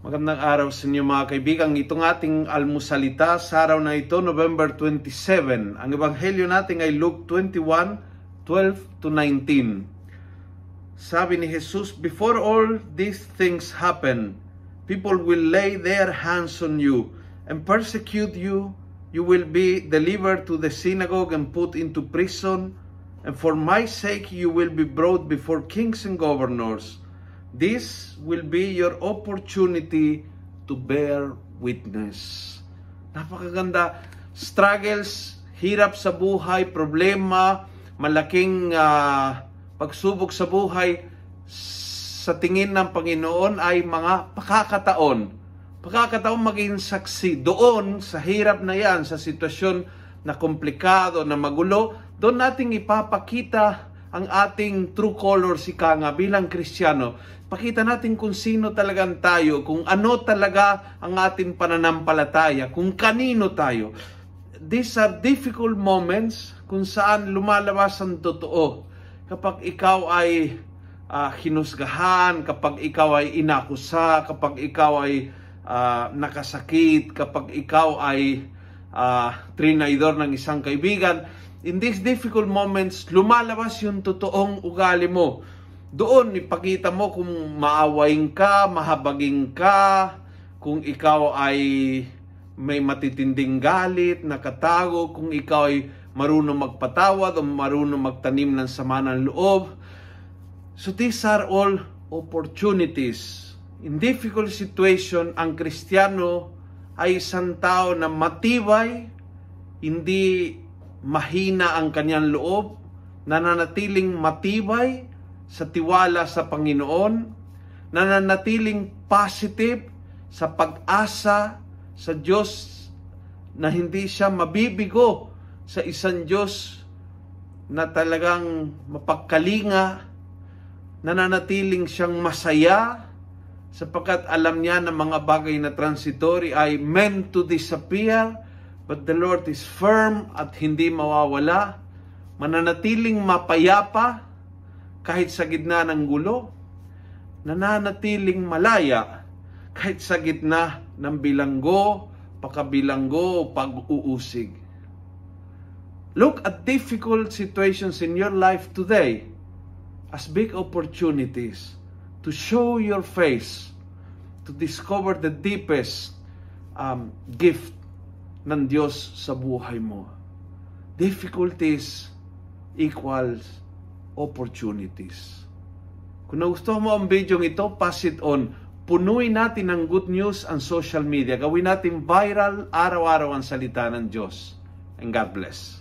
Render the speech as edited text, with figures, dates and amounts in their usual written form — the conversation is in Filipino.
Magandang araw sa inyo mga kaibigan. Itong ating almusalita sa araw na ito, November 27. Ang ebanghelyo natin ay Luke 21:12-19. Sabi ni Jesus, "Before all these things happen, people will lay their hands on you and persecute you. You will be delivered to the synagogue and put into prison, and for my sake you will be brought before kings and governors. This will be your opportunity to bear witness." Napakaganda. Struggles, hirap sa buhay, problema, malaking pagsubok sa buhay, sa tingin ng Panginoon ay mga pakakataon. Pakakataon maging saksi. Doon, sa hirap na yan, sa sitwasyon na komplikado, na magulo, doon nating ipapakita ang ating true colors, ika nga, bilang Kristiyano. Pakita natin kung sino talagang tayo, kung ano talaga ang ating pananampalataya, kung kanino tayo. These are difficult moments kung saan lumalabas ang totoo. Kapag ikaw ay hinusgahan, kapag ikaw ay inakusa, kapag ikaw ay nakasakit, kapag ikaw ay trinaydor ng isang kaibigan, in these difficult moments, lumalabas yung totoong ugali mo. Doon, ipakita mo kung maawain ka, mahabagin ka, kung ikaw ay may matitinding galit, nakatago, kung ikaw ay marunong magpatawad o marunong magtanim ng sama ng loob. So these are all opportunities. In difficult situation, ang Kristiyano ay isang tao na matibay, hindi mahina ang kanyang loob, nananatiling matibay sa tiwala sa Panginoon, nananatiling positive sa pag-asa sa Diyos, na hindi siya mabibigo sa isang Diyos na talagang mapagkalinga, nananatiling siyang masaya sapagkat alam niya na mga bagay na transitory ay meant to disappear, but the Lord is firm at hindi mawawala. Mananatiling mapayapa kahit sa gitna ng gulo, nananatiling malaya kahit sa gitna ng bilanggo, pagkabilanggo, pag-uusig. Look at difficult situations in your life today as big opportunities to show your face, to discover the deepest gift ng Diyos sa buhay mo. Difficulties equals opportunities. Kung nagustuhan mo ang video ito, pass it on. Punuin natin ng good news ang social media. Gawin natin viral araw-araw ang salita ng Diyos. And God bless.